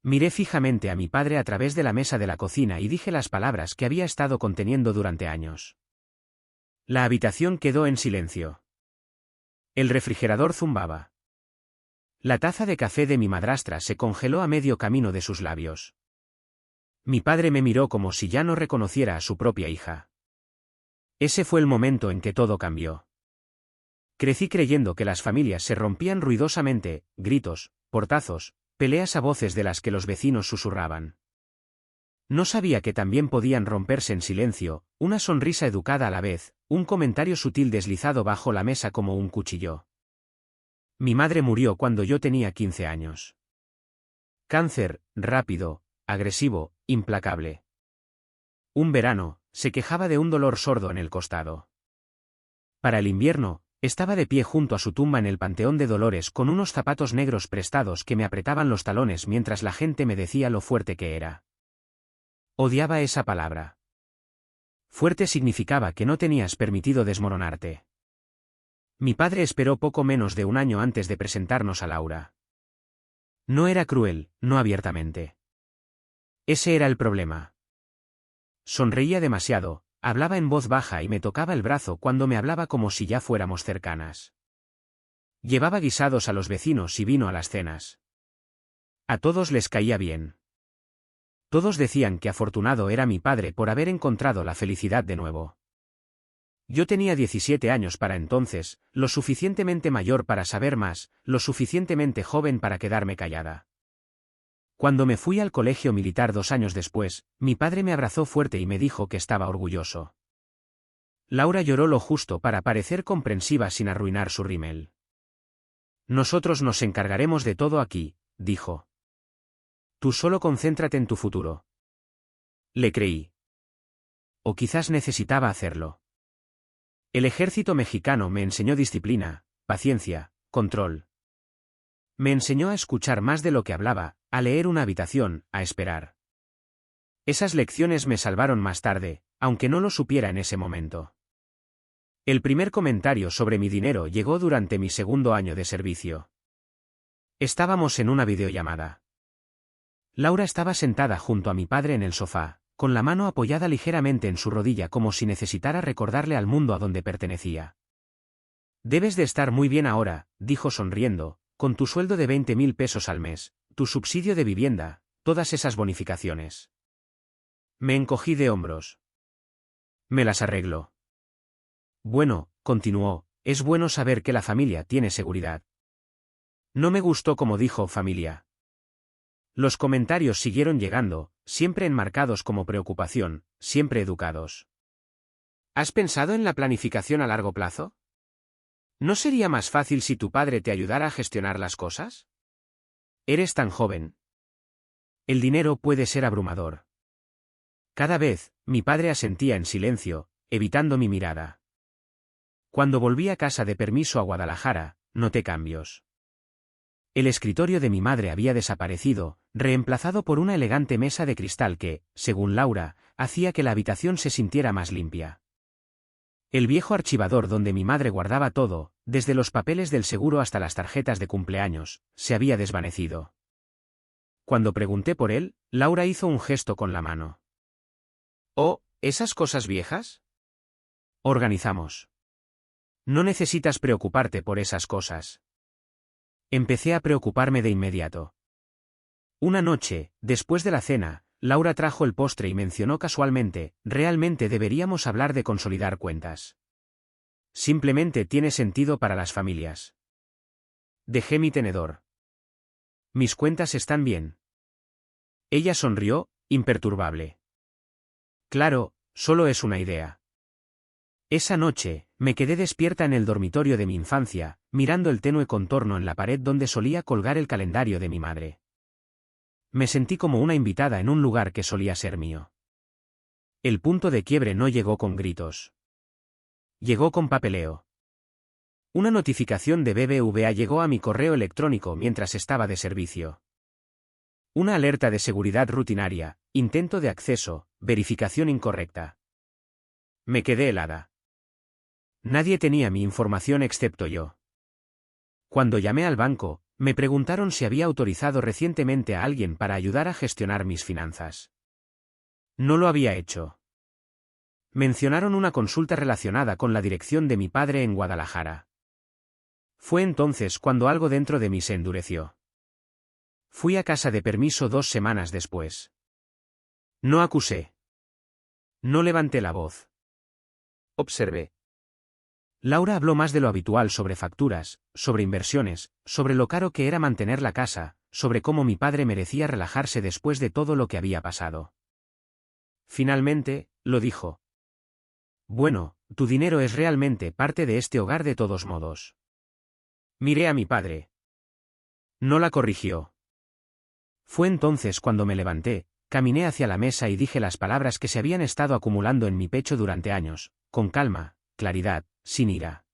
Miré fijamente a mi padre a través de la mesa de la cocina y dije las palabras que había estado conteniendo durante años. La habitación quedó en silencio. El refrigerador zumbaba. La taza de café de mi madrastra se congeló a medio camino de sus labios. Mi padre me miró como si ya no reconociera a su propia hija. Ese fue el momento en que todo cambió. Crecí creyendo que las familias se rompían ruidosamente, gritos, portazos, peleas a voces de las que los vecinos susurraban. No sabía que también podían romperse en silencio, una sonrisa educada a la vez, un comentario sutil deslizado bajo la mesa como un cuchillo. Mi madre murió cuando yo tenía 15 años. Cáncer, rápido, agresivo, implacable. Un verano, se quejaba de un dolor sordo en el costado. Para el invierno, estaba de pie junto a su tumba en el Panteón de Dolores con unos zapatos negros prestados que me apretaban los talones mientras la gente me decía lo fuerte que era. Odiaba esa palabra. Fuerte significaba que no tenías permitido desmoronarte. Mi padre esperó poco menos de un año antes de presentarnos a Laura. No era cruel, no abiertamente. Ese era el problema. Sonreía demasiado, hablaba en voz baja y me tocaba el brazo cuando me hablaba como si ya fuéramos cercanas. Llevaba guisados a los vecinos y vino a las cenas. A todos les caía bien. Todos decían que afortunado era mi padre por haber encontrado la felicidad de nuevo. Yo tenía 17 años para entonces, lo suficientemente mayor para saber más, lo suficientemente joven para quedarme callada. Cuando me fui al colegio militar 2 años después, mi padre me abrazó fuerte y me dijo que estaba orgulloso. Laura lloró lo justo para parecer comprensiva sin arruinar su rímel. Nosotros nos encargaremos de todo aquí, dijo. Tú solo concéntrate en tu futuro. Le creí. O quizás necesitaba hacerlo. El ejército mexicano me enseñó disciplina, paciencia, control. Me enseñó a escuchar más de lo que hablaba, a leer una habitación, a esperar. Esas lecciones me salvaron más tarde, aunque no lo supiera en ese momento. El primer comentario sobre mi dinero llegó durante mi segundo año de servicio. Estábamos en una videollamada. Laura estaba sentada junto a mi padre en el sofá, con la mano apoyada ligeramente en su rodilla como si necesitara recordarle al mundo a donde pertenecía. Debes de estar muy bien ahora, dijo sonriendo, con tu sueldo de 20.000 pesos al mes, tu subsidio de vivienda, todas esas bonificaciones. Me encogí de hombros. Me las arreglo. Bueno, continuó, es bueno saber que la familia tiene seguridad. No me gustó como dijo familia. Los comentarios siguieron llegando, siempre enmarcados como preocupación, siempre educados. ¿Has pensado en la planificación a largo plazo? ¿No sería más fácil si tu padre te ayudara a gestionar las cosas? Eres tan joven. El dinero puede ser abrumador. Cada vez, mi padre asentía en silencio, evitando mi mirada. Cuando volví a casa de permiso a Guadalajara, noté cambios. El escritorio de mi madre había desaparecido, reemplazado por una elegante mesa de cristal que, según Laura, hacía que la habitación se sintiera más limpia. El viejo archivador donde mi madre guardaba todo, desde los papeles del seguro hasta las tarjetas de cumpleaños, se había desvanecido. Cuando pregunté por él, Laura hizo un gesto con la mano. «¿Oh, esas cosas viejas?» «Organizamos. No necesitas preocuparte por esas cosas». Empecé a preocuparme de inmediato. Una noche, después de la cena, Laura trajo el postre y mencionó casualmente, «Realmente deberíamos hablar de consolidar cuentas. Simplemente tiene sentido para las familias». Dejé mi tenedor. «Mis cuentas están bien». Ella sonrió, imperturbable. «Claro, solo es una idea». Esa noche, me quedé despierta en el dormitorio de mi infancia, mirando el tenue contorno en la pared donde solía colgar el calendario de mi madre. Me sentí como una invitada en un lugar que solía ser mío. El punto de quiebre no llegó con gritos. Llegó con papeleo. Una notificación de BBVA llegó a mi correo electrónico mientras estaba de servicio. Una alerta de seguridad rutinaria, intento de acceso, verificación incorrecta. Me quedé helada. Nadie tenía mi información excepto yo. Cuando llamé al banco, Me preguntaron si había autorizado recientemente a alguien para ayudar a gestionar mis finanzas. No lo había hecho. Mencionaron una consulta relacionada con la dirección de mi padre en Guadalajara. Fue entonces cuando algo dentro de mí se endureció. Fui a casa de permiso 2 semanas después. No acusé. No levanté la voz. Observé. Laura habló más de lo habitual sobre facturas, sobre inversiones, sobre lo caro que era mantener la casa, sobre cómo mi padre merecía relajarse después de todo lo que había pasado. Finalmente, lo dijo. Bueno, tu dinero es realmente parte de este hogar de todos modos. Miré a mi padre. No la corrigió. Fue entonces cuando me levanté, caminé hacia la mesa y dije las palabras que se habían estado acumulando en mi pecho durante años, con calma, claridad, sin ira.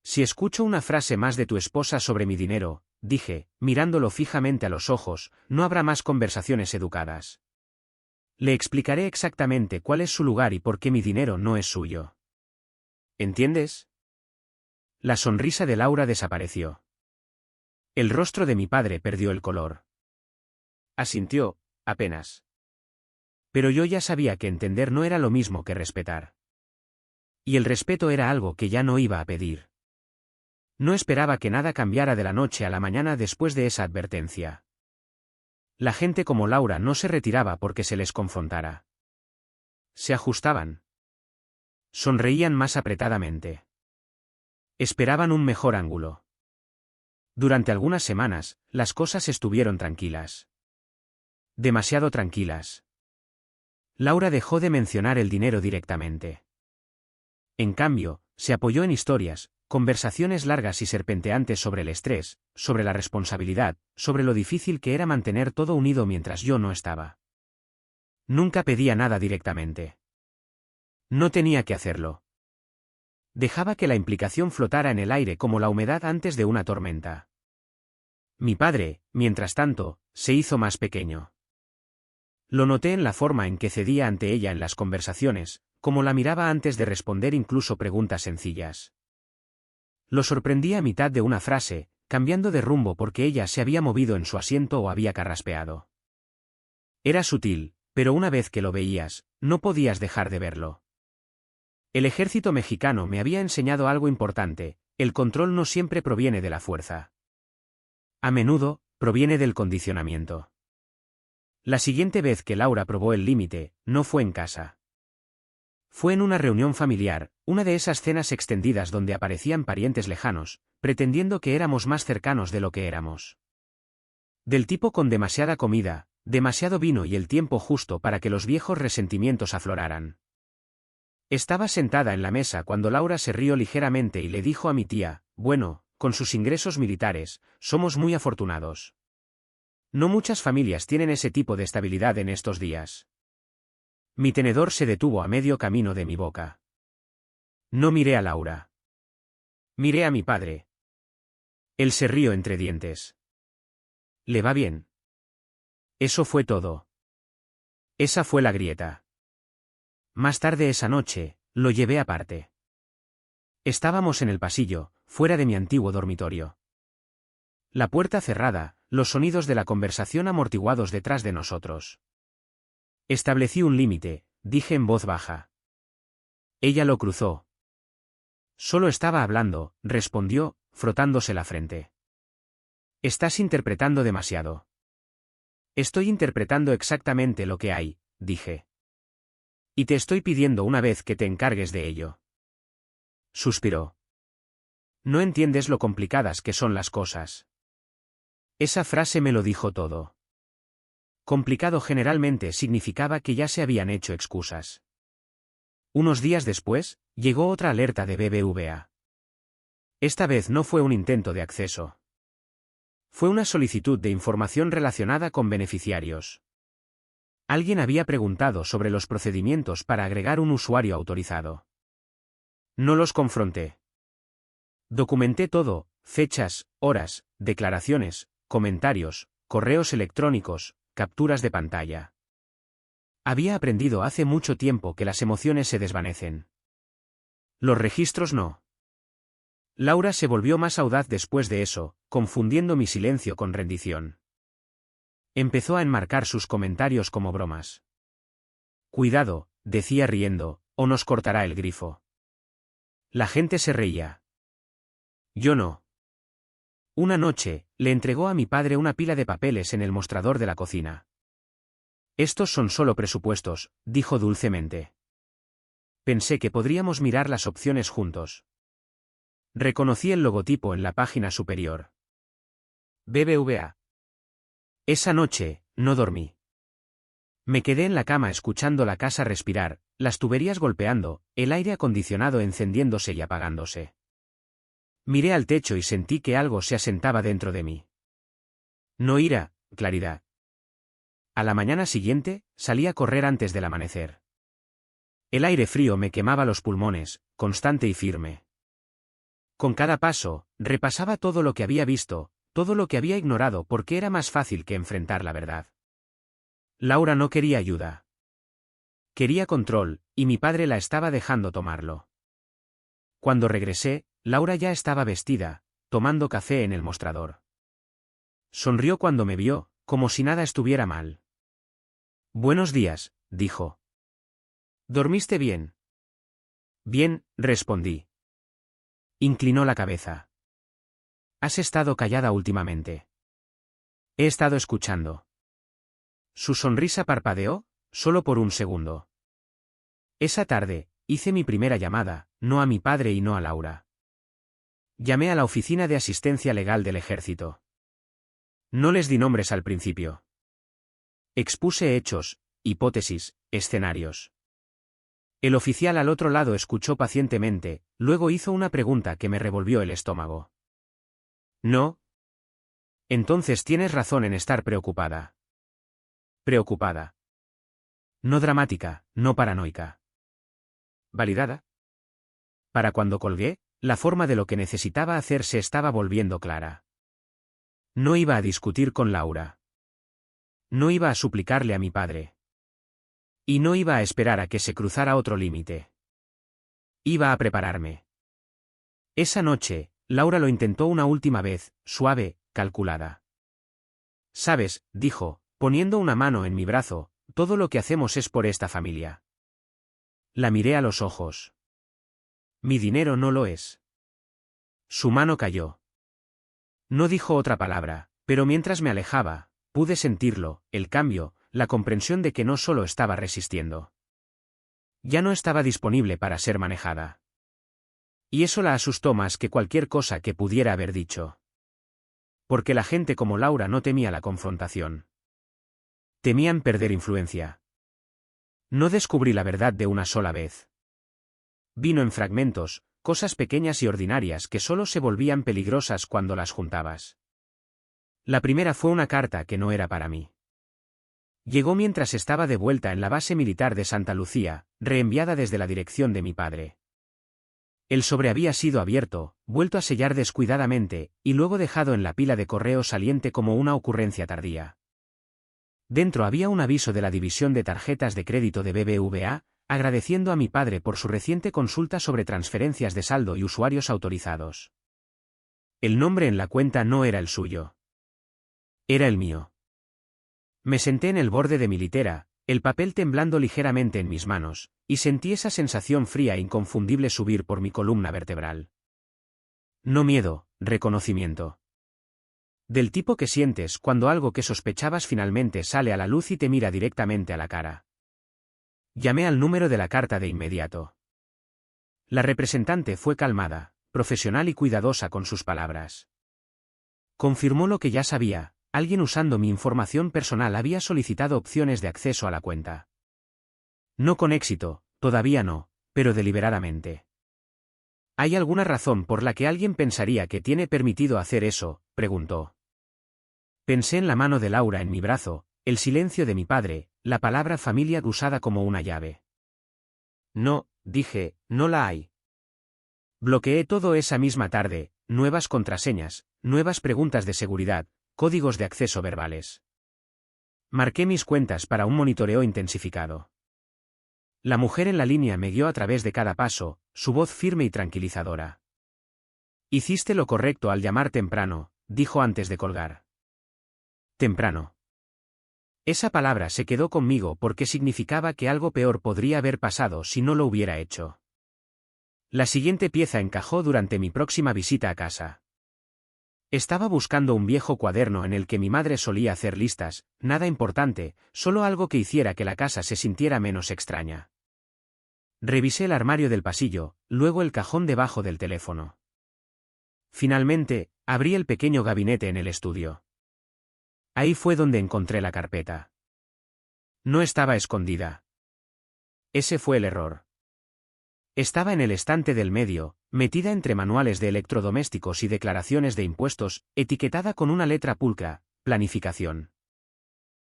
Si escucho una frase más de tu esposa sobre mi dinero, dije, mirándolo fijamente a los ojos, no habrá más conversaciones educadas. Le explicaré exactamente cuál es su lugar y por qué mi dinero no es suyo. ¿Entiendes? La sonrisa de Laura desapareció. El rostro de mi padre perdió el color. Asintió, apenas. Pero yo ya sabía que entender no era lo mismo que respetar. Y el respeto era algo que ya no iba a pedir. No esperaba que nada cambiara de la noche a la mañana después de esa advertencia. La gente como Laura no se retiraba porque se les confrontara. Se ajustaban. Sonreían más apretadamente. Esperaban un mejor ángulo. Durante algunas semanas, las cosas estuvieron tranquilas. Demasiado tranquilas. Laura dejó de mencionar el dinero directamente. En cambio, se apoyó en historias, conversaciones largas y serpenteantes sobre el estrés, sobre la responsabilidad, sobre lo difícil que era mantener todo unido mientras yo no estaba. Nunca pedía nada directamente. No tenía que hacerlo. Dejaba que la implicación flotara en el aire como la humedad antes de una tormenta. Mi padre, mientras tanto, se hizo más pequeño. Lo noté en la forma en que cedía ante ella en las conversaciones, como la miraba antes de responder incluso preguntas sencillas. Lo sorprendí a mitad de una frase, cambiando de rumbo porque ella se había movido en su asiento o había carraspeado. Era sutil, pero una vez que lo veías, no podías dejar de verlo. El ejército mexicano me había enseñado algo importante: el control no siempre proviene de la fuerza. A menudo, proviene del condicionamiento. La siguiente vez que Laura probó el límite, no fue en casa. Fue en una reunión familiar, una de esas cenas extendidas donde aparecían parientes lejanos, pretendiendo que éramos más cercanos de lo que éramos. Del tipo con demasiada comida, demasiado vino y el tiempo justo para que los viejos resentimientos afloraran. Estaba sentada en la mesa cuando Laura se rió ligeramente y le dijo a mi tía: bueno, con sus ingresos militares, somos muy afortunados. No muchas familias tienen ese tipo de estabilidad en estos días. Mi tenedor se detuvo a medio camino de mi boca. No miré a Laura. Miré a mi padre. Él se rió entre dientes. ¿Le va bien? Eso fue todo. Esa fue la grieta. Más tarde esa noche, lo llevé aparte. Estábamos en el pasillo, fuera de mi antiguo dormitorio. La puerta cerrada, los sonidos de la conversación amortiguados detrás de nosotros. Establecí un límite, dije en voz baja. Ella lo cruzó. Solo estaba hablando, respondió, frotándose la frente. Estás interpretando demasiado. Estoy interpretando exactamente lo que hay, dije. Y te estoy pidiendo una vez que te encargues de ello. Suspiró. No entiendes lo complicadas que son las cosas. Esa frase me lo dijo todo. Complicado generalmente significaba que ya se habían hecho excusas. Unos días después, llegó otra alerta de BBVA. Esta vez no fue un intento de acceso. Fue una solicitud de información relacionada con beneficiarios. Alguien había preguntado sobre los procedimientos para agregar un usuario autorizado. No los confronté. Documenté todo: fechas, horas, declaraciones, comentarios, correos electrónicos, capturas de pantalla. Había aprendido hace mucho tiempo que las emociones se desvanecen. Los registros no. Laura se volvió más audaz después de eso, confundiendo mi silencio con rendición. Empezó a enmarcar sus comentarios como bromas. Cuidado, decía riendo, o nos cortará el grifo. La gente se reía. Yo no. Una noche, le entregó a mi padre una pila de papeles en el mostrador de la cocina. Estos son solo presupuestos, dijo dulcemente. Pensé que podríamos mirar las opciones juntos. Reconocí el logotipo en la página superior. BBVA. Esa noche, no dormí. Me quedé en la cama escuchando la casa respirar, las tuberías golpeando, el aire acondicionado encendiéndose y apagándose. Miré al techo y sentí que algo se asentaba dentro de mí. No ira, claridad. A la mañana siguiente, salí a correr antes del amanecer. El aire frío me quemaba los pulmones, constante y firme. Con cada paso, repasaba todo lo que había visto, todo lo que había ignorado porque era más fácil que enfrentar la verdad. Laura no quería ayuda. Quería control, y mi padre la estaba dejando tomarlo. Cuando regresé, Laura ya estaba vestida, tomando café en el mostrador. Sonrió cuando me vio, como si nada estuviera mal. Buenos días, dijo. ¿Dormiste bien? Bien, respondí. Inclinó la cabeza. ¿Has estado callada últimamente? He estado escuchando. Su sonrisa parpadeó, solo por un segundo. Esa tarde, hice mi primera llamada, no a mi padre y no a Laura. Llamé a la oficina de asistencia legal del ejército. No les di nombres al principio. Expuse hechos, hipótesis, escenarios. El oficial al otro lado escuchó pacientemente, luego hizo una pregunta que me revolvió el estómago. ¿No? Entonces tienes razón en estar preocupada. Preocupada. No dramática, no paranoica. ¿Validada? Para cuando colgué, la forma de lo que necesitaba hacer se estaba volviendo clara. No iba a discutir con Laura. No iba a suplicarle a mi padre. Y no iba a esperar a que se cruzara otro límite. Iba a prepararme. Esa noche, Laura lo intentó una última vez, suave, calculada. Sabes, dijo, poniendo una mano en mi brazo, todo lo que hacemos es por esta familia. La miré a los ojos. Mi dinero no lo es. Su mano cayó. No dijo otra palabra, pero mientras me alejaba, pude sentirlo, el cambio, la comprensión de que no solo estaba resistiendo. Ya no estaba disponible para ser manejada. Y eso la asustó más que cualquier cosa que pudiera haber dicho. Porque la gente como Laura no temía la confrontación. Temían perder influencia. No descubrí la verdad de una sola vez. Vino en fragmentos, cosas pequeñas y ordinarias que solo se volvían peligrosas cuando las juntabas. La primera fue una carta que no era para mí. Llegó mientras estaba de vuelta en la base militar de Santa Lucía, reenviada desde la dirección de mi padre. El sobre había sido abierto, vuelto a sellar descuidadamente, y luego dejado en la pila de correo saliente como una ocurrencia tardía. Dentro había un aviso de la división de tarjetas de crédito de BBVA, agradeciendo a mi padre por su reciente consulta sobre transferencias de saldo y usuarios autorizados. El nombre en la cuenta no era el suyo. Era el mío. Me senté en el borde de mi litera, el papel temblando ligeramente en mis manos, y sentí esa sensación fría e inconfundible subir por mi columna vertebral. No miedo, reconocimiento. Del tipo que sientes cuando algo que sospechabas finalmente sale a la luz y te mira directamente a la cara. Llamé al número de la carta de inmediato. La representante fue calmada, profesional y cuidadosa con sus palabras. Confirmó lo que ya sabía. Alguien usando mi información personal había solicitado opciones de acceso a la cuenta. No con éxito, todavía no, pero deliberadamente. ¿Hay alguna razón por la que alguien pensaría que tiene permitido hacer eso?, preguntó. Pensé en la mano de Laura en mi brazo, el silencio de mi padre, la palabra familia usada como una llave. No, dije, no la hay. Bloqueé todo esa misma tarde, nuevas contraseñas, nuevas preguntas de seguridad, códigos de acceso verbales. Marqué mis cuentas para un monitoreo intensificado. La mujer en la línea me guió a través de cada paso, su voz firme y tranquilizadora. Hiciste lo correcto al llamar temprano, dijo antes de colgar. Temprano. Esa palabra se quedó conmigo porque significaba que algo peor podría haber pasado si no lo hubiera hecho. La siguiente pieza encajó durante mi próxima visita a casa. Estaba buscando un viejo cuaderno en el que mi madre solía hacer listas, nada importante, solo algo que hiciera que la casa se sintiera menos extraña. Revisé el armario del pasillo, luego el cajón debajo del teléfono. Finalmente, abrí el pequeño gabinete en el estudio. Ahí fue donde encontré la carpeta. No estaba escondida. Ese fue el error. Estaba en el estante del medio, metida entre manuales de electrodomésticos y declaraciones de impuestos, etiquetada con una letra pulcra, planificación.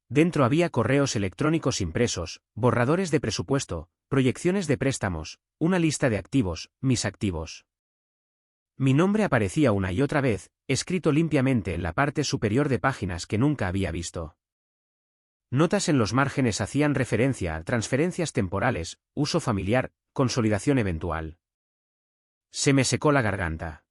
Dentro había correos electrónicos impresos, borradores de presupuesto, proyecciones de préstamos, una lista de activos, mis activos. Mi nombre aparecía una y otra vez, escrito limpiamente en la parte superior de páginas que nunca había visto. Notas en los márgenes hacían referencia a transferencias temporales, uso familiar, consolidación eventual. Se me secó la garganta.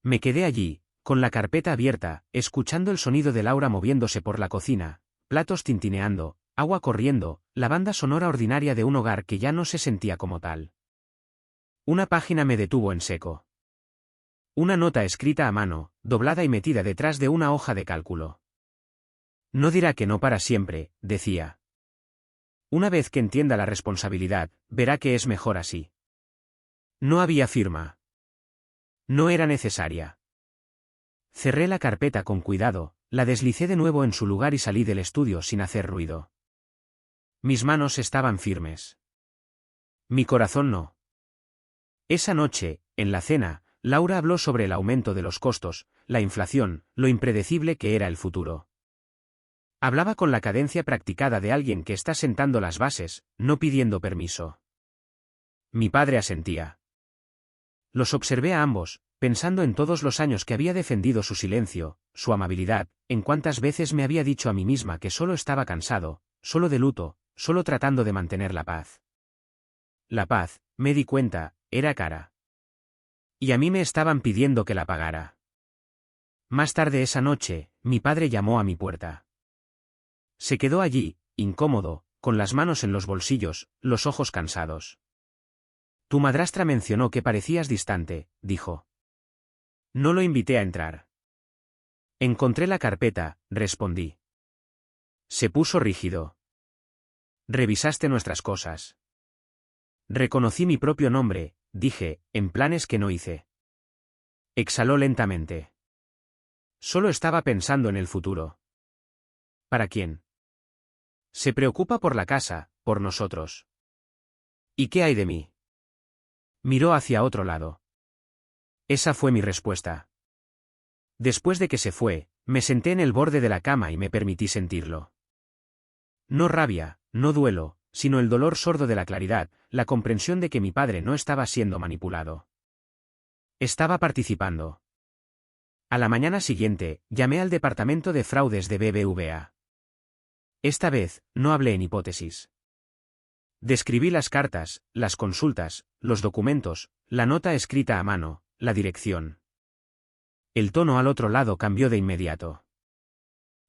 Me quedé allí, con la carpeta abierta, escuchando el sonido de Laura moviéndose por la cocina, platos tintineando, agua corriendo, la banda sonora ordinaria de un hogar que ya no se sentía como tal. Una página me detuvo en seco. Una nota escrita a mano, doblada y metida detrás de una hoja de cálculo. No dirá que no para siempre, decía. Una vez que entienda la responsabilidad, verá que es mejor así. No había firma. No era necesaria. Cerré la carpeta con cuidado, la deslicé de nuevo en su lugar y salí del estudio sin hacer ruido. Mis manos estaban firmes. Mi corazón no. Esa noche, en la cena, Laura habló sobre el aumento de los costos, la inflación, lo impredecible que era el futuro. Hablaba con la cadencia practicada de alguien que está sentando las bases, no pidiendo permiso. Mi padre asentía. Los observé a ambos, pensando en todos los años que había defendido su silencio, su amabilidad, en cuántas veces me había dicho a mí misma que solo estaba cansado, solo de luto, solo tratando de mantener la paz. La paz, me di cuenta, era cara. Y a mí me estaban pidiendo que la pagara. Más tarde esa noche, mi padre llamó a mi puerta. Se quedó allí, incómodo, con las manos en los bolsillos, los ojos cansados. Tu madrastra mencionó que parecías distante, dijo. No lo invité a entrar. Encontré la carpeta, respondí. Se puso rígido. Revisaste nuestras cosas. Reconocí mi propio nombre, dije, en planes que no hice. Exhaló lentamente. Solo estaba pensando en el futuro. ¿Para quién? Se preocupa por la casa, por nosotros. ¿Y qué hay de mí? Miró hacia otro lado. Esa fue mi respuesta. Después de que se fue, me senté en el borde de la cama y me permití sentirlo. No rabia, no duelo, sino el dolor sordo de la claridad, la comprensión de que mi padre no estaba siendo manipulado. Estaba participando. A la mañana siguiente, llamé al departamento de fraudes de BBVA. Esta vez, no hablé en hipótesis. Describí las cartas, las consultas, los documentos, la nota escrita a mano, la dirección. El tono al otro lado cambió de inmediato.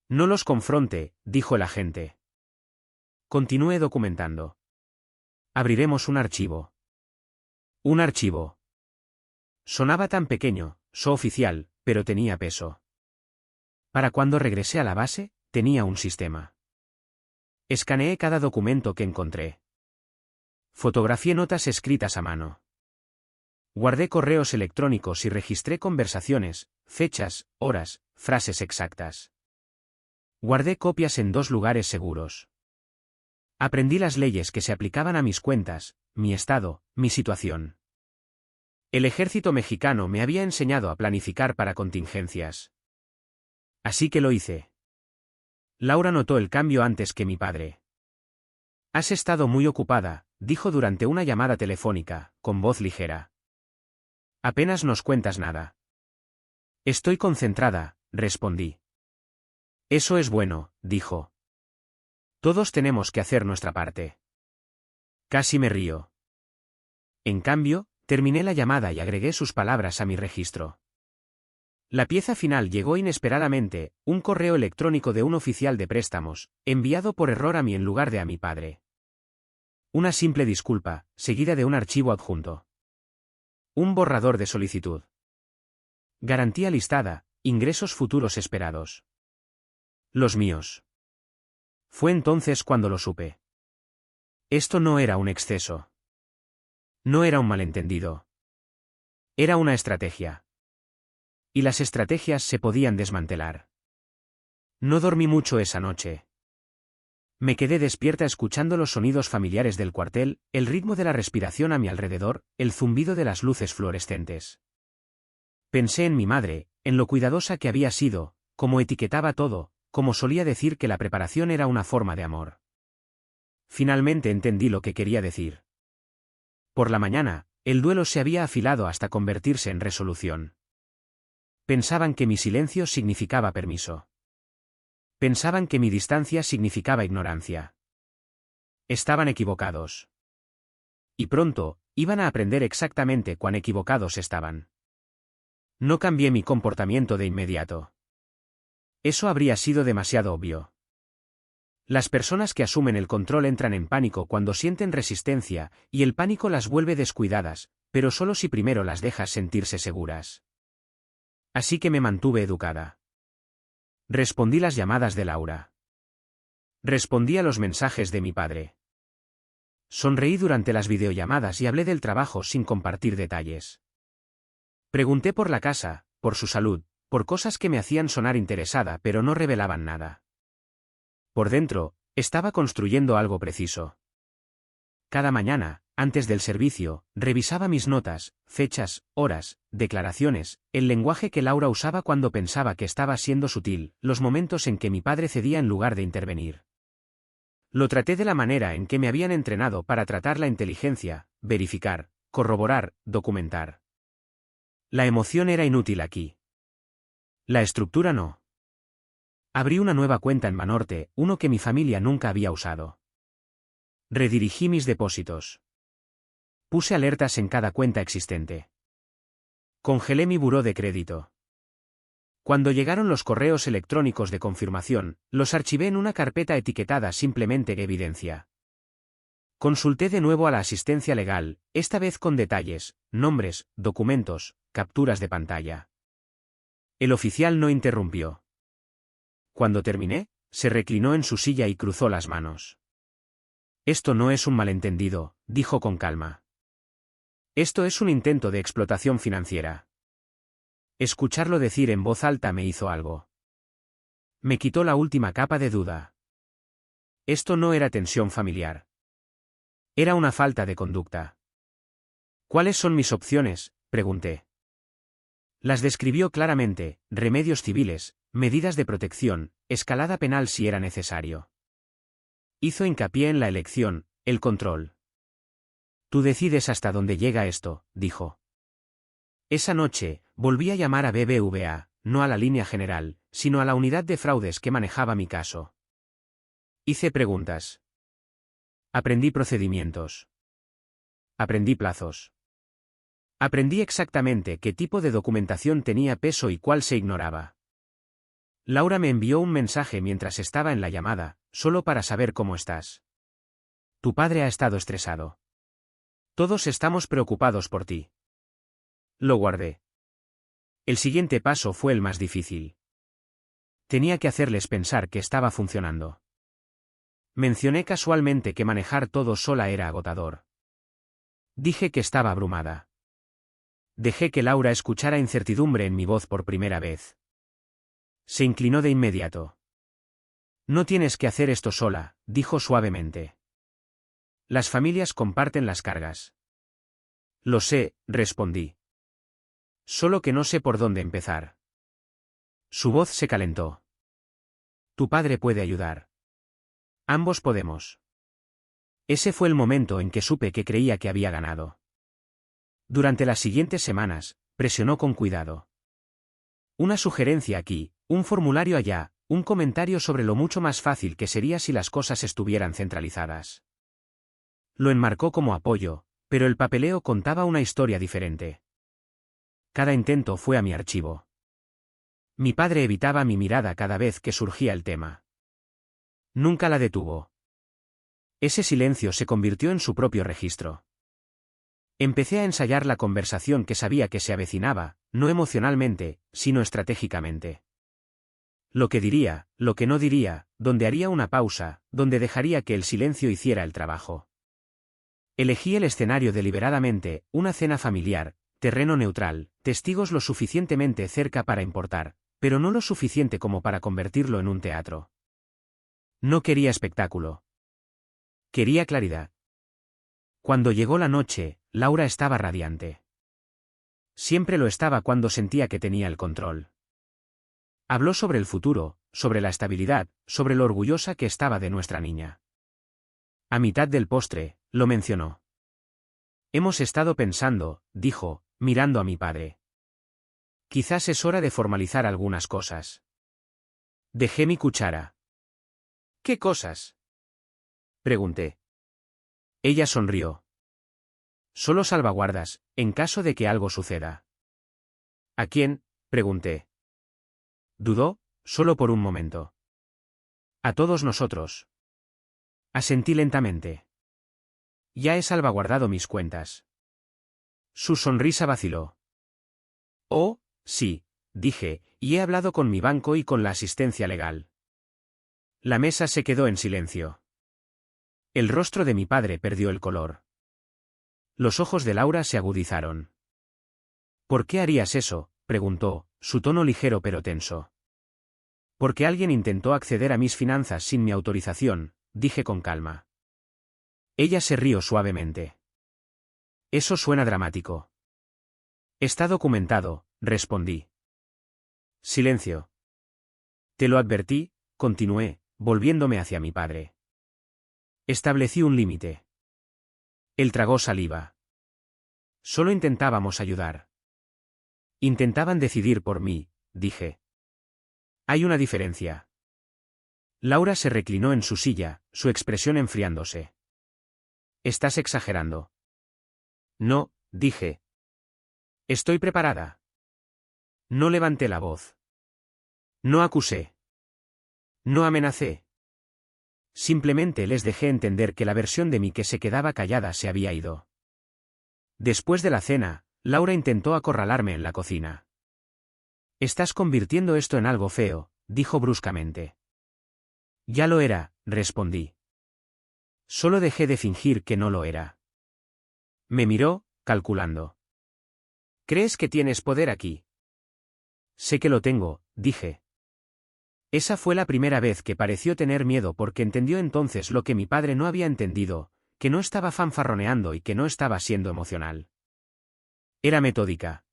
No los confronte, dijo el agente. Continué documentando. Abriremos un archivo. Un archivo. Sonaba tan pequeño, oficial, pero tenía peso. Para cuando regresé a la base, tenía un sistema. Escaneé cada documento que encontré. Fotografié notas escritas a mano. Guardé correos electrónicos y registré conversaciones, fechas, horas, frases exactas. Guardé copias en 2 lugares seguros. Aprendí las leyes que se aplicaban a mis cuentas, mi estado, mi situación. El ejército mexicano me había enseñado a planificar para contingencias. Así que lo hice. Laura notó el cambio antes que mi padre. Has estado muy ocupada, dijo durante una llamada telefónica, con voz ligera. Apenas nos cuentas nada. Estoy concentrada, respondí. Eso es bueno, dijo. Todos tenemos que hacer nuestra parte. Casi me río. En cambio, Terminé la llamada y agregué sus palabras a mi registro. La pieza final llegó inesperadamente, un correo electrónico de un oficial de préstamos, enviado por error a mí en lugar de a mi padre. Una simple disculpa, seguida de un archivo adjunto. Un borrador de solicitud. Garantía listada, ingresos futuros esperados. Los míos. Fue entonces cuando lo supe. Esto no era un exceso. No era un malentendido. Era una estrategia. Y las estrategias se podían desmantelar. No dormí mucho esa noche. Me quedé despierta escuchando los sonidos familiares del cuartel, el ritmo de la respiración a mi alrededor, el zumbido de las luces fluorescentes. Pensé en mi madre, en lo cuidadosa que había sido, cómo etiquetaba todo, cómo solía decir que la preparación era una forma de amor. Finalmente entendí lo que quería decir. Por la mañana, el duelo se había afilado hasta convertirse en resolución. Pensaban que mi silencio significaba permiso. Pensaban que mi distancia significaba ignorancia. Estaban equivocados. Y pronto, iban a aprender exactamente cuán equivocados estaban. No cambié mi comportamiento de inmediato. Eso habría sido demasiado obvio. Las personas que asumen el control entran en pánico cuando sienten resistencia, y el pánico las vuelve descuidadas, pero solo si primero las dejas sentirse seguras. Así que me mantuve educada. Respondí las llamadas de Laura. Respondí a los mensajes de mi padre. Sonreí durante las videollamadas y hablé del trabajo sin compartir detalles. Pregunté por la casa, por su salud, por cosas que me hacían sonar interesada pero no revelaban nada. Por dentro, estaba construyendo algo preciso. Cada mañana, antes del servicio, revisaba mis notas, fechas, horas, declaraciones, el lenguaje que Laura usaba cuando pensaba que estaba siendo sutil, los momentos en que mi padre cedía en lugar de intervenir. Lo traté de la manera en que me habían entrenado para tratar la inteligencia, verificar, corroborar, documentar. La emoción era inútil aquí. La estructura no. Abrí una nueva cuenta en Banorte, uno que mi familia nunca había usado. Redirigí mis depósitos. Puse alertas en cada cuenta existente. Congelé mi buró de crédito. Cuando llegaron los correos electrónicos de confirmación, los archivé en una carpeta etiquetada simplemente evidencia. Consulté de nuevo a la asistencia legal, esta vez con detalles, nombres, documentos, capturas de pantalla. El oficial no interrumpió. Cuando terminé, se reclinó en su silla y cruzó las manos. Esto no es un malentendido, dijo con calma. Esto es un intento de explotación financiera. Escucharlo decir en voz alta me hizo algo. Me quitó la última capa de duda. Esto no era tensión familiar. Era una falta de conducta. ¿Cuáles son mis opciones?, pregunté. Las describió claramente: remedios civiles, medidas de protección, escalada penal si era necesario. Hizo hincapié en la elección, el control. Tú decides hasta dónde llega esto, dijo. Esa noche, volví a llamar a BBVA, no a la línea general, sino a la unidad de fraudes que manejaba mi caso. Hice preguntas. Aprendí procedimientos. Aprendí plazos. Aprendí exactamente qué tipo de documentación tenía peso y cuál se ignoraba. Laura me envió un mensaje mientras estaba en la llamada, solo para saber cómo estás. Tu padre ha estado estresado. Todos estamos preocupados por ti. Lo guardé. El siguiente paso fue el más difícil. Tenía que hacerles pensar que estaba funcionando. Mencioné casualmente que manejar todo sola era agotador. Dije que estaba abrumada. Dejé que Laura escuchara incertidumbre en mi voz por primera vez. Se inclinó de inmediato. No tienes que hacer esto sola, dijo suavemente. Las familias comparten las cargas. Lo sé, respondí. Solo que no sé por dónde empezar. Su voz se calentó. Tu padre puede ayudar. Ambos podemos. Ese fue el momento en que supe que creía que había ganado. Durante las siguientes semanas, presionó con cuidado. Una sugerencia aquí, un formulario allá, un comentario sobre lo mucho más fácil que sería si las cosas estuvieran centralizadas. Lo enmarcó como apoyo, Pero el papeleo contaba una historia diferente. Cada intento fue a mi archivo. Mi padre evitaba mi mirada cada vez que surgía el tema. Nunca la detuvo. Ese silencio se convirtió en su propio registro. Empecé a ensayar la conversación que sabía que se avecinaba, no emocionalmente, sino estratégicamente. Lo que diría, lo que no diría, donde haría una pausa, donde dejaría que el silencio hiciera el trabajo. Elegí el escenario deliberadamente, una cena familiar, terreno neutral, testigos lo suficientemente cerca para importar, pero no lo suficiente como para convertirlo en un teatro. No quería espectáculo. Quería claridad. Cuando llegó la noche, Laura estaba radiante. Siempre lo estaba cuando sentía que tenía el control. Habló sobre el futuro, sobre la estabilidad, sobre lo orgullosa que estaba de nuestra niña. A mitad del postre, lo mencionó. Hemos estado pensando, dijo, mirando a mi padre. Quizás es hora de formalizar algunas cosas. Dejé mi cuchara. ¿Qué cosas? Pregunté. Ella sonrió. Solo salvaguardas, en caso de que algo suceda. ¿A quién? Pregunté. Dudó, solo por un momento. A todos nosotros. Asentí lentamente. Ya he salvaguardado mis cuentas. Su sonrisa vaciló. Oh, sí, dije, y he hablado con mi banco y con la asistencia legal. La mesa se quedó en silencio. El rostro de mi padre perdió el color. Los ojos de Laura se agudizaron. ¿Por qué harías eso?, preguntó, su tono ligero pero tenso. Porque alguien intentó acceder a mis finanzas sin mi autorización, dije con calma. Ella se rió suavemente. Eso suena dramático. Está documentado, respondí. Silencio. Te lo advertí, continué, volviéndome hacia mi padre. Establecí un límite. Él tragó saliva. Solo intentábamos ayudar. Intentaban decidir por mí, dije. Hay una diferencia. Laura se reclinó en su silla, su expresión enfriándose. Estás exagerando. No, dije. Estoy preparada. No levanté la voz. No acusé. No amenacé. Simplemente les dejé entender que la versión de mí que se quedaba callada se había ido. Después de la cena, Laura intentó acorralarme en la cocina. Estás convirtiendo esto en algo feo, dijo bruscamente. Ya lo era, respondí. Solo dejé de fingir que no lo era. Me miró, calculando. ¿Crees que tienes poder aquí? Sé que lo tengo, dije. Esa fue la primera vez que pareció tener miedo porque entendió entonces lo que mi padre no había entendido, que no estaba fanfarroneando y que no estaba siendo emocional. Era metódica.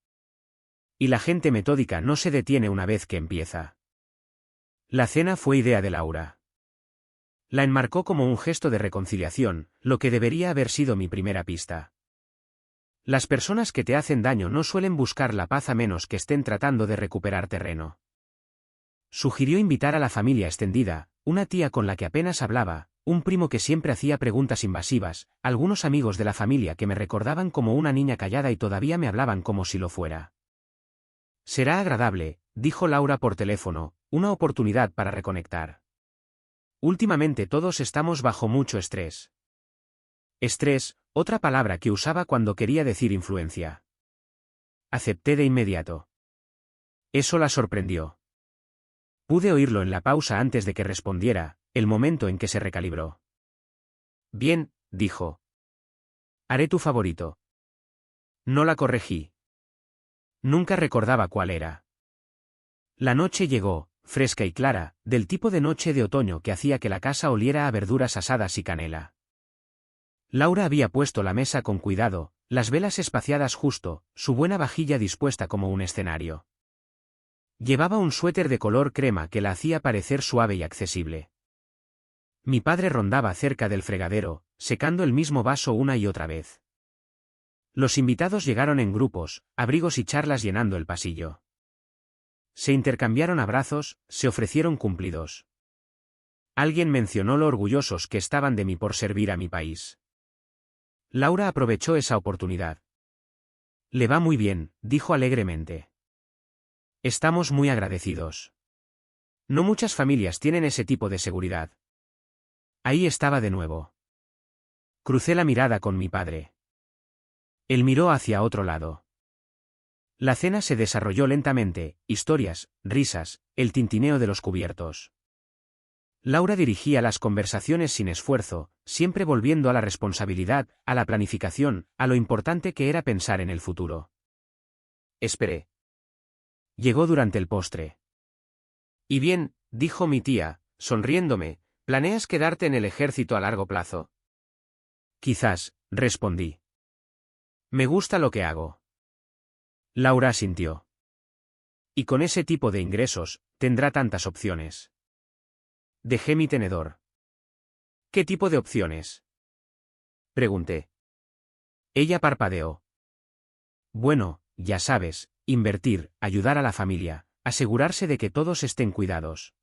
Y la gente metódica no se detiene una vez que empieza. La cena fue idea de Laura. La enmarcó como un gesto de reconciliación, lo que debería haber sido mi primera pista. Las personas que te hacen daño no suelen buscar la paz a menos que estén tratando de recuperar terreno. Sugirió invitar a la familia extendida, una tía con la que apenas hablaba, un primo que siempre hacía preguntas invasivas, algunos amigos de la familia que me recordaban como una niña callada y todavía me hablaban como si lo fuera. Será agradable, dijo Laura por teléfono, una oportunidad para reconectar. Últimamente todos estamos bajo mucho estrés. Estrés, otra palabra que usaba cuando quería decir influencia. Acepté de inmediato. Eso la sorprendió. Pude oírlo en la pausa antes de que respondiera, el momento en que se recalibró. Bien, dijo. Haré tu favorito. No la corregí. Nunca recordaba cuál era. La noche llegó, fresca y clara, del tipo de noche de otoño que hacía que la casa oliera a verduras asadas y canela. Laura había puesto la mesa con cuidado, las velas espaciadas justo, su buena vajilla dispuesta como un escenario. Llevaba un suéter de color crema que la hacía parecer suave y accesible. Mi padre rondaba cerca del fregadero, secando el mismo vaso una y otra vez. Los invitados llegaron en grupos, abrigos y charlas llenando el pasillo. Se intercambiaron abrazos, se ofrecieron cumplidos. Alguien mencionó lo orgullosos que estaban de mí por servir a mi país. Laura aprovechó esa oportunidad. Le va muy bien, dijo alegremente. Estamos muy agradecidos. No muchas familias tienen ese tipo de seguridad. Ahí estaba de nuevo. Crucé la mirada con mi padre. Él miró hacia otro lado. La cena se desarrolló lentamente, historias, risas, el tintineo de los cubiertos. Laura dirigía las conversaciones sin esfuerzo, siempre volviendo a la responsabilidad, a la planificación, a lo importante que era pensar en el futuro. Esperé. Llegó durante el postre. Y bien, dijo mi tía, sonriéndome, ¿planeas quedarte en el ejército a largo plazo? Quizás, respondí. Me gusta lo que hago. Laura asintió. Y con ese tipo de ingresos, tendrá tantas opciones. Dejé mi tenedor. ¿Qué tipo de opciones? Pregunté. Ella parpadeó. Bueno, ya sabes, invertir, ayudar a la familia, asegurarse de que todos estén cuidados.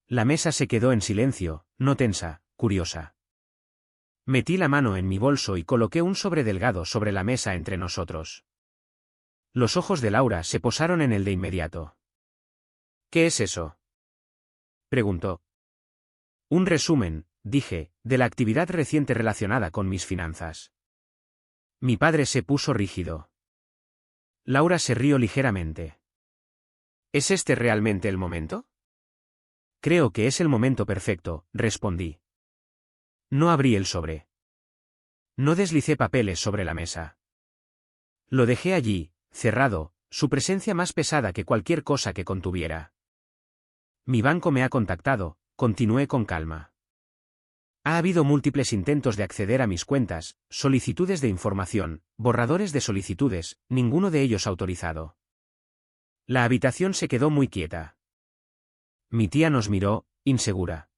La mesa se quedó en silencio, no tensa, curiosa. Metí la mano en mi bolso y coloqué un sobre delgado sobre la mesa entre nosotros. Los ojos de Laura se posaron en el de inmediato. ¿Qué es eso? Preguntó. Un resumen, dije, de la actividad reciente relacionada con mis finanzas. Mi padre se puso rígido. Laura se rió ligeramente. ¿Es este realmente el momento? Creo que es el momento perfecto, respondí. No abrí el sobre. No deslicé papeles sobre la mesa. Lo dejé allí, cerrado, su presencia más pesada que cualquier cosa que contuviera. Mi banco me ha contactado, continué con calma. Ha habido múltiples intentos de acceder a mis cuentas, solicitudes de información, borradores de solicitudes, ninguno de ellos autorizado. La habitación se quedó muy quieta. Mi tía nos miró, insegura.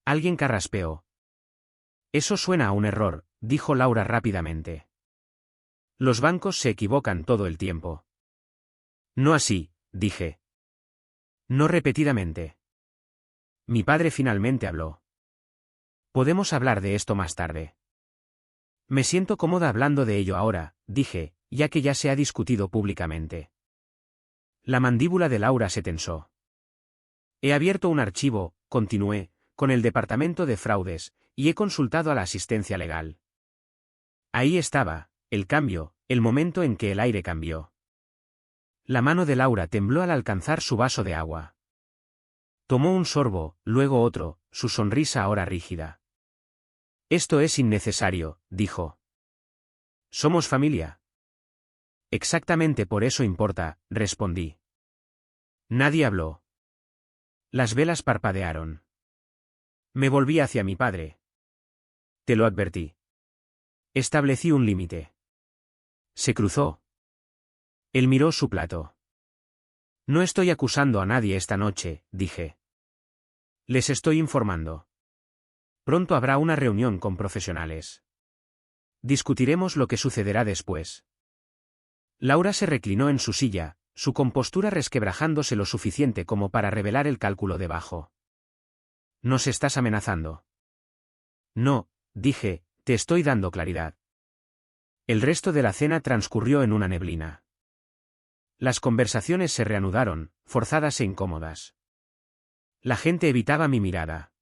Alguien carraspeó. Eso suena a un error, dijo Laura rápidamente. Los bancos se equivocan todo el tiempo. No así, dije. No repetidamente. Mi padre finalmente habló. Podemos hablar de esto más tarde. Me siento cómoda hablando de ello ahora, dije, ya que ya se ha discutido públicamente. La mandíbula de Laura se tensó. He abierto un archivo, continué, con el Departamento de Fraudes, y he consultado a la asistencia legal. Ahí estaba, el cambio, el momento en que el aire cambió. La mano de Laura tembló al alcanzar su vaso de agua. Tomó un sorbo, luego otro, su sonrisa ahora rígida. Esto es innecesario, dijo. Somos familia. Exactamente por eso importa, respondí. Nadie habló. Las velas parpadearon. Me volví hacia mi padre. Te lo advertí. Establecí un límite. Se cruzó. Él miró su plato. No estoy acusando a nadie esta noche, dije. Les estoy informando. Pronto habrá una reunión con profesionales. Discutiremos lo que sucederá después. Laura se reclinó en su silla, su compostura resquebrajándose lo suficiente como para revelar el cálculo debajo. ¿Nos estás amenazando? No, dije, te estoy dando claridad. El resto de la cena transcurrió en una neblina. Las conversaciones se reanudaron, forzadas e incómodas. La gente evitaba mi mirada.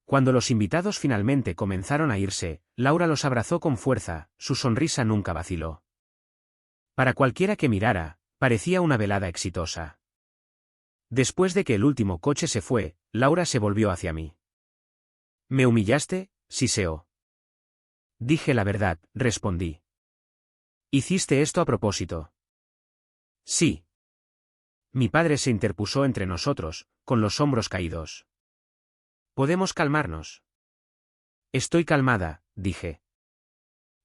Cuando los invitados finalmente comenzaron a irse, Laura los abrazó con fuerza, su sonrisa nunca vaciló. Para cualquiera que mirara, parecía una velada exitosa. Después de que el último coche se fue, Laura se volvió hacia mí. ¿Me humillaste? Siseó. Dije la verdad, respondí. ¿Hiciste esto a propósito? Sí. Mi padre se interpuso entre nosotros, con los hombros caídos. ¿Podemos calmarnos? Estoy calmada, dije.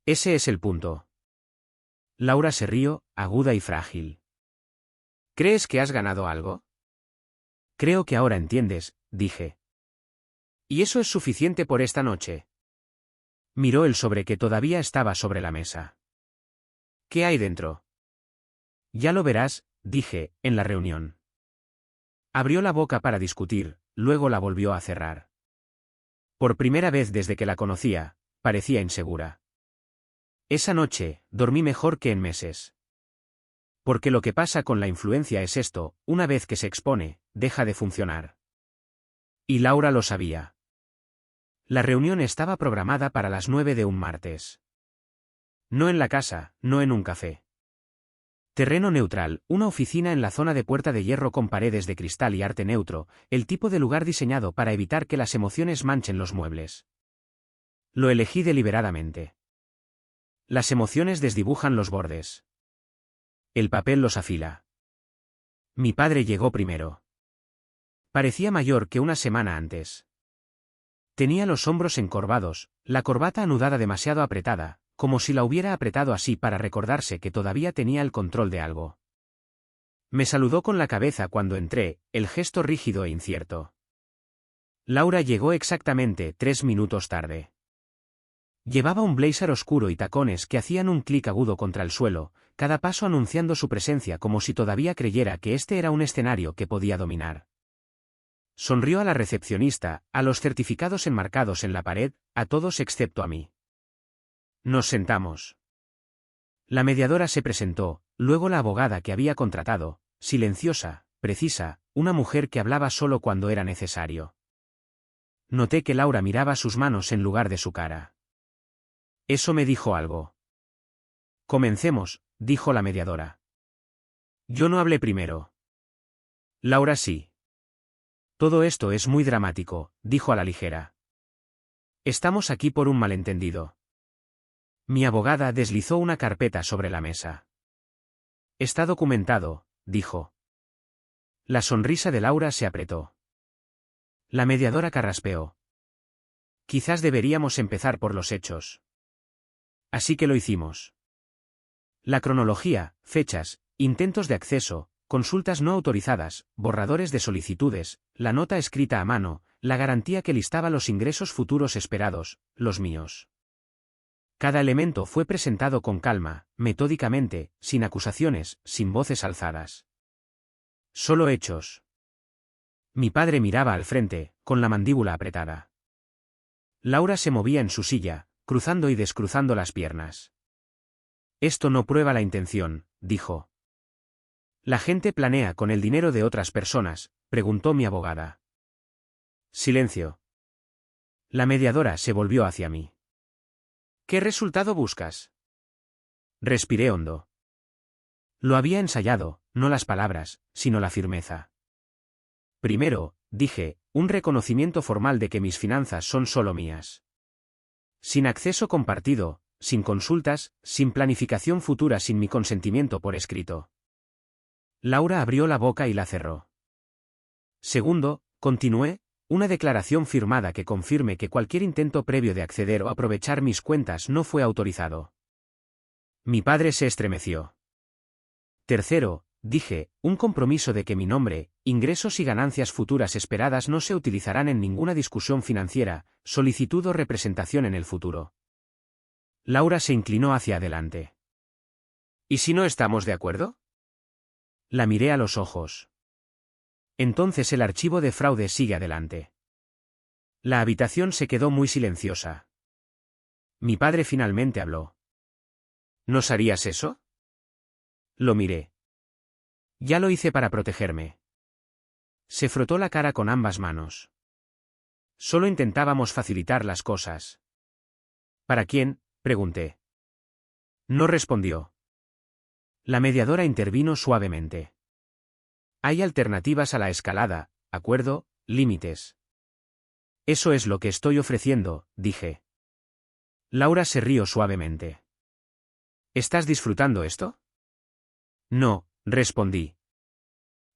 Ese es el punto. Laura se rió, aguda y frágil. ¿Crees que has ganado algo? Creo que ahora entiendes, dije. ¿Y eso es suficiente por esta noche? Miró el sobre que todavía estaba sobre la mesa. ¿Qué hay dentro? Ya lo verás, dije, en la reunión. Abrió la boca para discutir, luego la volvió a cerrar. Por primera vez desde que la conocía, parecía insegura. Esa noche, dormí mejor que en meses. Porque lo que pasa con la influencia es esto, una vez que se expone, deja de funcionar. Y Laura lo sabía. La reunión estaba programada para las 9 de un martes. No en la casa, no en un café. Terreno neutral, una oficina en la zona de Puerta de Hierro con paredes de cristal y arte neutro, el tipo de lugar diseñado para evitar que las emociones manchen los muebles. Lo elegí deliberadamente. Las emociones desdibujan los bordes. El papel los afila. Mi padre llegó primero. Parecía mayor que una semana antes. Tenía los hombros encorvados, la corbata anudada demasiado apretada, como si la hubiera apretado así para recordarse que todavía tenía el control de algo. Me saludó con la cabeza cuando entré, el gesto rígido e incierto. Laura llegó exactamente 3 minutos tarde. Llevaba un blazer oscuro y tacones que hacían un clic agudo contra el suelo, cada paso anunciando su presencia como si todavía creyera que este era un escenario que podía dominar. Sonrió a la recepcionista, a los certificados enmarcados en la pared, a todos excepto a mí. Nos sentamos. La mediadora se presentó, luego la abogada que había contratado, silenciosa, precisa, una mujer que hablaba solo cuando era necesario. Noté que Laura miraba sus manos en lugar de su cara. Eso me dijo algo. Comencemos, dijo la mediadora. Yo no hablé primero. Laura sí. Todo esto es muy dramático, dijo a la ligera. Estamos aquí por un malentendido. Mi abogada deslizó una carpeta sobre la mesa. Está documentado, dijo. La sonrisa de Laura se apretó. La mediadora carraspeó. Quizás deberíamos empezar por los hechos. Así que lo hicimos. La cronología, fechas, intentos de acceso, consultas no autorizadas, borradores de solicitudes, la nota escrita a mano, la garantía que listaba los ingresos futuros esperados, los míos. Cada elemento fue presentado con calma, metódicamente, sin acusaciones, sin voces alzadas. Solo hechos. Mi padre miraba al frente, con la mandíbula apretada. Laura se movía en su silla, cruzando y descruzando las piernas. Esto no prueba la intención, dijo. ¿La gente planea con el dinero de otras personas?, preguntó mi abogada. Silencio. La mediadora se volvió hacia mí. ¿Qué resultado buscas? Respiré hondo. Lo había ensayado, no las palabras, sino la firmeza. Primero, dije, un reconocimiento formal de que mis finanzas son solo mías. Sin acceso compartido, sin consultas, sin planificación futura, sin mi consentimiento por escrito. Laura abrió la boca y la cerró. Segundo, continué, una declaración firmada que confirme que cualquier intento previo de acceder o aprovechar mis cuentas no fue autorizado. Mi padre se estremeció. Tercero, dije, un compromiso de que mi nombre, ingresos y ganancias futuras esperadas no se utilizarán en ninguna discusión financiera, solicitud o representación en el futuro. Laura se inclinó hacia adelante. ¿Y si no estamos de acuerdo? La miré a los ojos. Entonces el archivo de fraude sigue adelante. La habitación se quedó muy silenciosa. Mi padre finalmente habló. ¿Nos harías eso? Lo miré. Ya lo hice para protegerme. Se frotó la cara con ambas manos. Solo intentábamos facilitar las cosas. ¿Para quién?, pregunté. No respondió. La mediadora intervino suavemente. Hay alternativas a la escalada, acuerdo, límites. Eso es lo que estoy ofreciendo, dije. Laura se rió suavemente. ¿Estás disfrutando esto? No, respondí.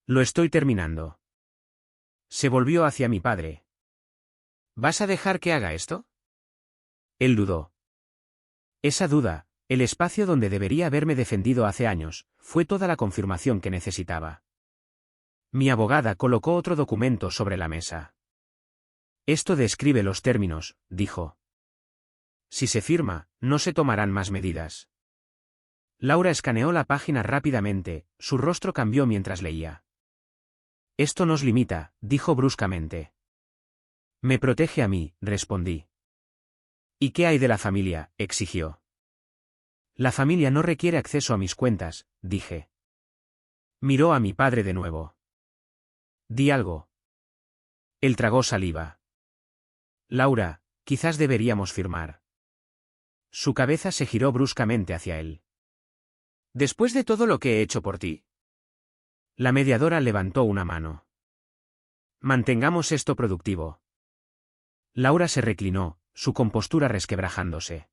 Lo estoy terminando. Se volvió hacia mi padre. ¿Vas a dejar que haga esto? Él dudó. Esa duda, el espacio donde debería haberme defendido hace años, fue toda la confirmación que necesitaba. Mi abogada colocó otro documento sobre la mesa. Esto describe los términos, dijo. Si se firma, no se tomarán más medidas. Laura escaneó la página rápidamente, su rostro cambió mientras leía. Esto nos limita, dijo bruscamente. Me protege a mí, respondí. ¿Y qué hay de la familia?, exigió. La familia no requiere acceso a mis cuentas, dije. Miró a mi padre de nuevo. Di algo. Él tragó saliva. Laura, quizás deberíamos firmar. Su cabeza se giró bruscamente hacia él. Después de todo lo que he hecho por ti. La mediadora levantó una mano. Mantengamos esto productivo. Laura se reclinó, su compostura resquebrajándose.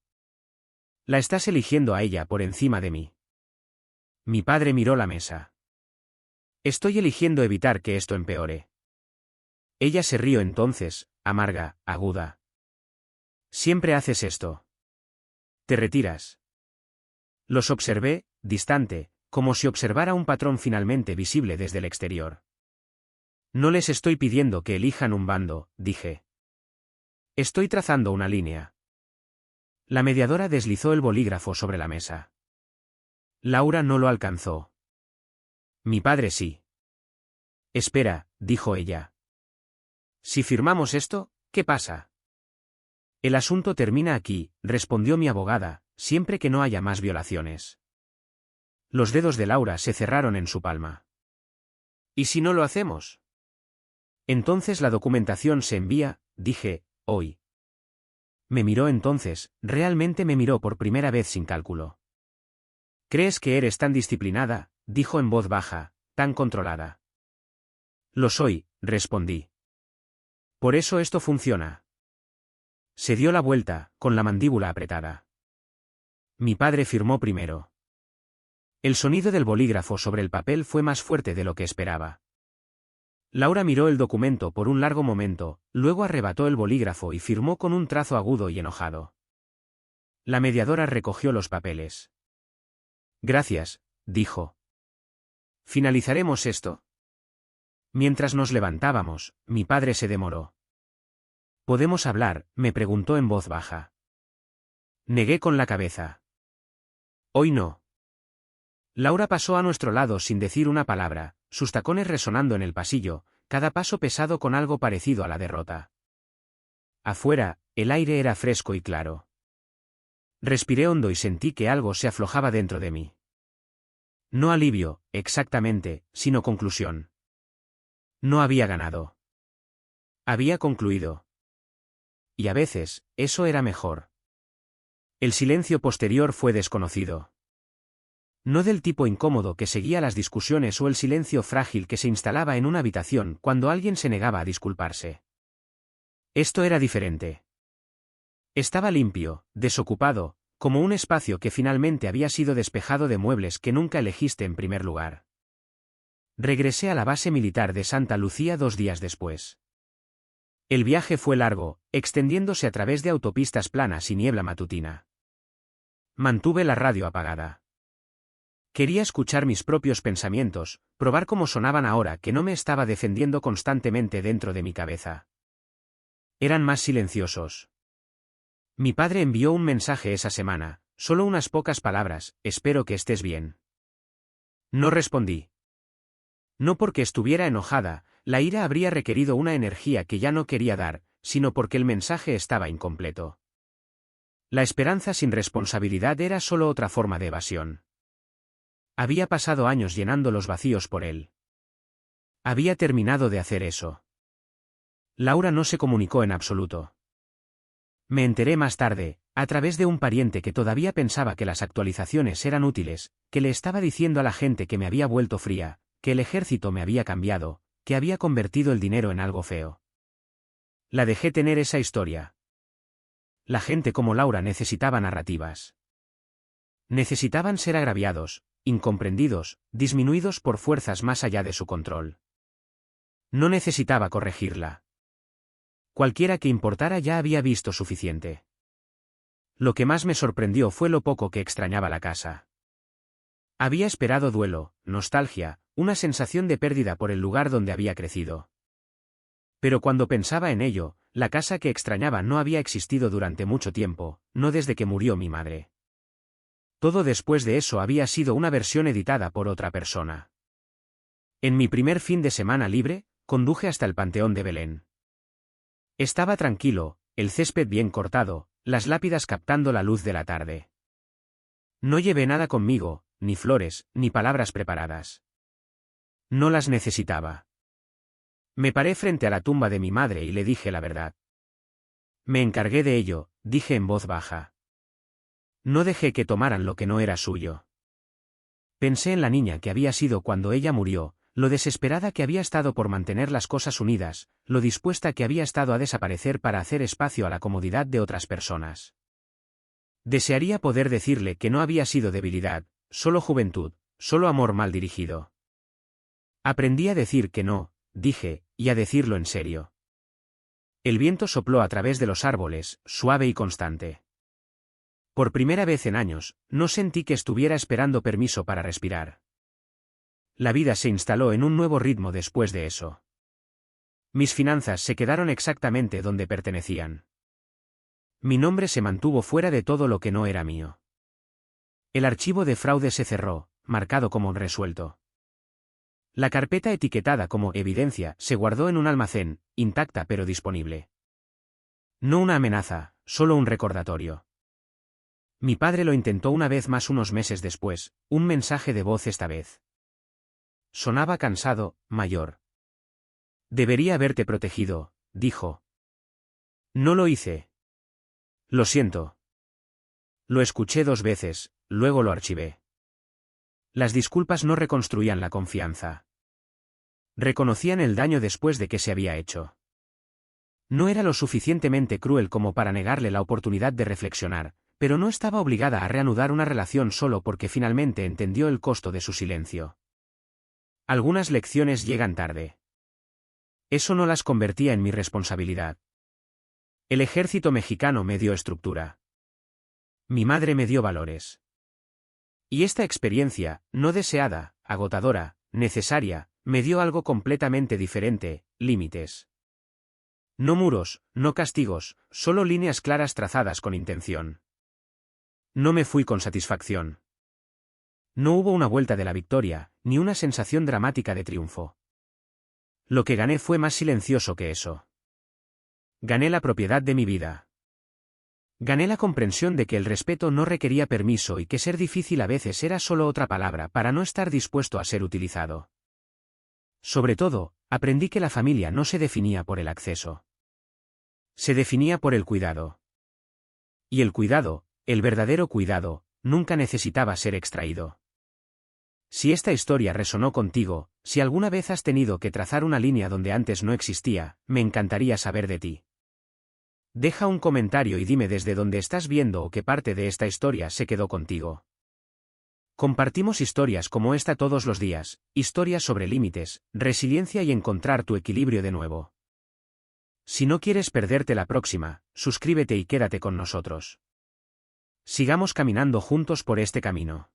La estás eligiendo a ella por encima de mí. Mi padre miró la mesa. Estoy eligiendo evitar que esto empeore. Ella se rió entonces, amarga, aguda. Siempre haces esto. Te retiras. Los observé, distante, como si observara un patrón finalmente visible desde el exterior. No les estoy pidiendo que elijan un bando, dije. Estoy trazando una línea. La mediadora deslizó el bolígrafo sobre la mesa. Laura no lo alcanzó. Mi padre sí. Espera, dijo ella. Si firmamos esto, ¿qué pasa? El asunto termina aquí, respondió mi abogada, siempre que no haya más violaciones. Los dedos de Laura se cerraron en su palma. ¿Y si no lo hacemos? Entonces la documentación se envía, dije, hoy. Me miró entonces, realmente me miró por primera vez sin cálculo. ¿Crees que eres tan disciplinada?, dijo en voz baja, tan controlada. Lo soy, respondí. Por eso esto funciona. Se dio la vuelta, con la mandíbula apretada. Mi padre firmó primero. El sonido del bolígrafo sobre el papel fue más fuerte de lo que esperaba. Laura miró el documento por un largo momento, luego arrebató el bolígrafo y firmó con un trazo agudo y enojado. La mediadora recogió los papeles. Gracias, dijo. ¿Finalizaremos esto? Mientras nos levantábamos, mi padre se demoró. ¿Podemos hablar?, me preguntó en voz baja. Negué con la cabeza. Hoy no. Laura pasó a nuestro lado sin decir una palabra, sus tacones resonando en el pasillo, cada paso pesado con algo parecido a la derrota. Afuera, el aire era fresco y claro. Respiré hondo y sentí que algo se aflojaba dentro de mí. No alivio, exactamente, sino conclusión. No había ganado. Había concluido. Y a veces, eso era mejor. El silencio posterior fue desconocido. No del tipo incómodo que seguía las discusiones o el silencio frágil que se instalaba en una habitación cuando alguien se negaba a disculparse. Esto era diferente. Estaba limpio, desocupado, como un espacio que finalmente había sido despejado de muebles que nunca elegiste en primer lugar. Regresé a la base militar de Santa Lucía 2 días después. El viaje fue largo, extendiéndose a través de autopistas planas y niebla matutina. Mantuve la radio apagada. Quería escuchar mis propios pensamientos, probar cómo sonaban ahora que no me estaba defendiendo constantemente dentro de mi cabeza. Eran más silenciosos. Mi padre envió un mensaje esa semana, solo unas pocas palabras: espero que estés bien. No respondí. No porque estuviera enojada, la ira habría requerido una energía que ya no quería dar, sino porque el mensaje estaba incompleto. La esperanza sin responsabilidad era solo otra forma de evasión. Había pasado años llenando los vacíos por él. Había terminado de hacer eso. Laura no se comunicó en absoluto. Me enteré más tarde, a través de un pariente que todavía pensaba que las actualizaciones eran útiles, que le estaba diciendo a la gente que me había vuelto fría, que el ejército me había cambiado, que había convertido el dinero en algo feo. La dejé tener esa historia. La gente como Laura necesitaba narrativas. Necesitaban ser agraviados, incomprendidos, disminuidos por fuerzas más allá de su control. No necesitaba corregirla. Cualquiera que importara ya había visto suficiente. Lo que más me sorprendió fue lo poco que extrañaba la casa. Había esperado duelo, nostalgia, una sensación de pérdida por el lugar donde había crecido. Pero cuando pensaba en ello, la casa que extrañaba no había existido durante mucho tiempo, no desde que murió mi madre. Todo después de eso había sido una versión editada por otra persona. En mi primer fin de semana libre, conduje hasta el Panteón de Belén. Estaba tranquilo, el césped bien cortado, las lápidas captando la luz de la tarde. No llevé nada conmigo, ni flores, ni palabras preparadas. No las necesitaba. Me paré frente a la tumba de mi madre y le dije la verdad. Me encargué de ello, dije en voz baja. No dejé que tomaran lo que no era suyo. Pensé en la niña que había sido cuando ella murió, lo desesperada que había estado por mantener las cosas unidas, lo dispuesta que había estado a desaparecer para hacer espacio a la comodidad de otras personas. Desearía poder decirle que no había sido debilidad, solo juventud, solo amor mal dirigido. Aprendí a decir que no, dije, y a decirlo en serio. El viento sopló a través de los árboles, suave y constante. Por primera vez en años, no sentí que estuviera esperando permiso para respirar. La vida se instaló en un nuevo ritmo después de eso. Mis finanzas se quedaron exactamente donde pertenecían. Mi nombre se mantuvo fuera de todo lo que no era mío. El archivo de fraude se cerró, marcado como resuelto. La carpeta etiquetada como evidencia se guardó en un almacén, intacta pero disponible. No una amenaza, solo un recordatorio. Mi padre lo intentó una vez más unos meses después, un mensaje de voz esta vez. Sonaba cansado, mayor. Debería haberte protegido, dijo. No lo hice. Lo siento. Lo escuché 2 veces, luego lo archivé. Las disculpas no reconstruían la confianza. Reconocían el daño después de que se había hecho. No era lo suficientemente cruel como para negarle la oportunidad de reflexionar, pero no estaba obligada a reanudar una relación solo porque finalmente entendió el costo de su silencio. Algunas lecciones llegan tarde. Eso no las convertía en mi responsabilidad. El ejército mexicano me dio estructura. Mi madre me dio valores. Y esta experiencia, no deseada, agotadora, necesaria, me dio algo completamente diferente, límites. No muros, no castigos, solo líneas claras trazadas con intención. No me fui con satisfacción. No hubo una vuelta de la victoria, ni una sensación dramática de triunfo. Lo que gané fue más silencioso que eso. Gané la propiedad de mi vida. Gané la comprensión de que el respeto no requería permiso y que ser difícil a veces era solo otra palabra para no estar dispuesto a ser utilizado. Sobre todo, aprendí que la familia no se definía por el acceso. Se definía por el cuidado. Y el cuidado, el verdadero cuidado, nunca necesitaba ser extraído. Si esta historia resonó contigo, si alguna vez has tenido que trazar una línea donde antes no existía, me encantaría saber de ti. Deja un comentario y dime desde dónde estás viendo o qué parte de esta historia se quedó contigo. Compartimos historias como esta todos los días, historias sobre límites, resiliencia y encontrar tu equilibrio de nuevo. Si no quieres perderte la próxima, suscríbete y quédate con nosotros. Sigamos caminando juntos por este camino.